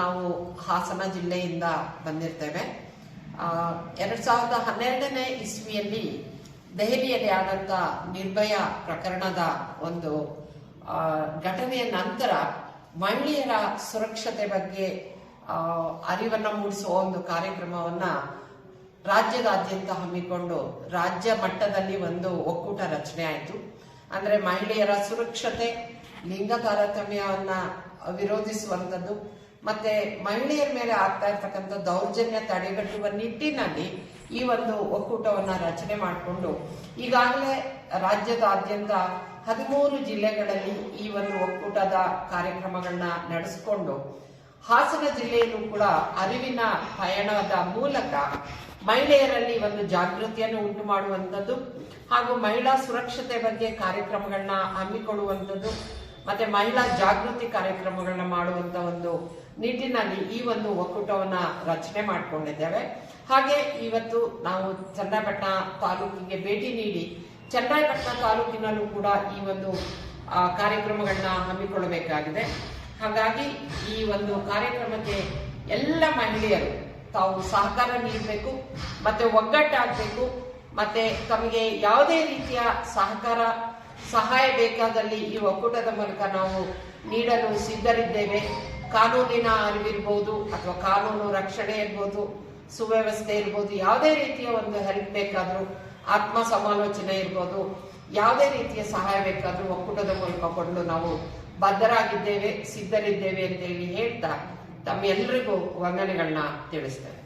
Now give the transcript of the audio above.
ನಾವು ಹಾಸನ ಜಿಲ್ಲೆಯಿಂದ ಬಂದಿರ್ತೇವೆ. 2012ನೇ ಇಸ್ವಿಯಲ್ಲಿ ದೆಹಲಿಯಲ್ಲಿ ಆದಂತ ನಿರ್ಭಯ ಪ್ರಕರಣದ ಒಂದು ಘಟನೆಯ ನಂತರ ಮಹಿಳೆಯರ ಸುರಕ್ಷತೆ ಬಗ್ಗೆ ಅರಿವನ್ನು ಮೂಡಿಸುವ ಒಂದು ಕಾರ್ಯಕ್ರಮವನ್ನ ರಾಜ್ಯದಾದ್ಯಂತ ಹಮ್ಮಿಕೊಂಡು ರಾಜ್ಯ ಮಟ್ಟದಲ್ಲಿ ಒಂದು ಒಕ್ಕೂಟ ರಚನೆ ಆಯಿತು. ಅಂದ್ರೆ ಮಹಿಳೆಯರ ಸುರಕ್ಷತೆ, ಲಿಂಗ ತಾರತಮ್ಯವನ್ನ ವಿರೋಧಿಸುವಂಥದ್ದು ಮತ್ತೆ ಮಹಿಳೆಯರ ಮೇಲೆ ಆಗ್ತಾ ಇರ್ತಕ್ಕಂಥ ದೌರ್ಜನ್ಯ ತಡೆಗಟ್ಟುವ ನಿಟ್ಟಿನಲ್ಲಿ ಈ ಒಂದು ಒಕ್ಕೂಟವನ್ನ ರಚನೆ ಮಾಡಿಕೊಂಡು ಈಗಾಗಲೇ ರಾಜ್ಯದಾದ್ಯಂತ 13 ಜಿಲ್ಲೆಗಳಲ್ಲಿ ಈ ಒಂದು ಒಕ್ಕೂಟದ ಕಾರ್ಯಕ್ರಮಗಳನ್ನ ನಡೆಸಿಕೊಂಡು ಹಾಸನ ಜಿಲ್ಲೆಯಲ್ಲೂ ಕೂಡ ಅರಿವಿನ ಪಯಣದ ಮೂಲಕ ಮಹಿಳೆಯರಲ್ಲಿ ಒಂದು ಜಾಗೃತಿಯನ್ನು ಉಂಟು ಮಾಡುವಂಥದ್ದು ಹಾಗೂ ಮಹಿಳಾ ಸುರಕ್ಷತೆ ಬಗ್ಗೆ ಕಾರ್ಯಕ್ರಮಗಳನ್ನ ಹಮ್ಮಿಕೊಳ್ಳುವಂಥದ್ದು ಮತ್ತೆ ಮಹಿಳಾ ಜಾಗೃತಿ ಕಾರ್ಯಕ್ರಮಗಳನ್ನ ಮಾಡುವಂತ ಒಂದು ನಿಟ್ಟಿನಲ್ಲಿ ಈ ಒಂದು ಒಕ್ಕೂಟವನ್ನ ರಚನೆ ಮಾಡಿಕೊಂಡಿದ್ದೇವೆ. ಹಾಗೆ ಇವತ್ತು ನಾವು ಚನ್ನರಾಯಪಟ್ಟಣ ತಾಲೂಕಿಗೆ ಭೇಟಿ ನೀಡಿ ಚನ್ನರಾಯಪಟ್ಟಣ ತಾಲೂಕಿನಲ್ಲೂ ಕೂಡ ಈ ಒಂದು ಕಾರ್ಯಕ್ರಮಗಳನ್ನ ಹಮ್ಮಿಕೊಳ್ಳಬೇಕಾಗಿದೆ. ಹಾಗಾಗಿ ಈ ಒಂದು ಕಾರ್ಯಕ್ರಮಕ್ಕೆ ಎಲ್ಲ ಮಹಿಳೆಯರು ತಾವು ಸಹಕಾರ ನೀಡಬೇಕು, ಮತ್ತೆ ಒಗ್ಗಟ್ಟಾಗಬೇಕು, ಮತ್ತೆ ತಮಗೆ ಯಾವುದೇ ರೀತಿಯ ಸಹಾಯ ಬೇಕಾದಲ್ಲಿ ಈ ಒಕ್ಕೂಟದ ಮೂಲಕ ನಾವು ನೀಡಲು ಸಿದ್ಧರಿದ್ದೇವೆ. ಕಾನೂನಿನ ಅರಿವಿರ್ಬೋದು ಅಥವಾ ಕಾನೂನು ರಕ್ಷಣೆ ಇರ್ಬೋದು, ಸುವ್ಯವಸ್ಥೆ ಇರ್ಬೋದು, ಯಾವುದೇ ರೀತಿಯ ಒಂದು ಹೆಲ್ಪ್ ಬೇಕಾದ್ರೂ, ಆತ್ಮ ಸಮಾಲೋಚನೆ ಇರ್ಬೋದು, ಯಾವುದೇ ರೀತಿಯ ಸಹಾಯ ಬೇಕಾದ್ರೂ ಒಕ್ಕೂಟದ ಮೂಲಕ ಕೊಡಲು ನಾವು ಬದ್ಧರಾಗಿದ್ದೇವೆ, ಸಿದ್ಧರಿದ್ದೇವೆ ಅಂತ ಹೇಳಿ ಹೇಳ್ತಾ ತಮ್ಮೆಲ್ಲರಿಗೂ ವಂದನೆಗಳನ್ನ ತಿಳಿಸ್ತೇವೆ.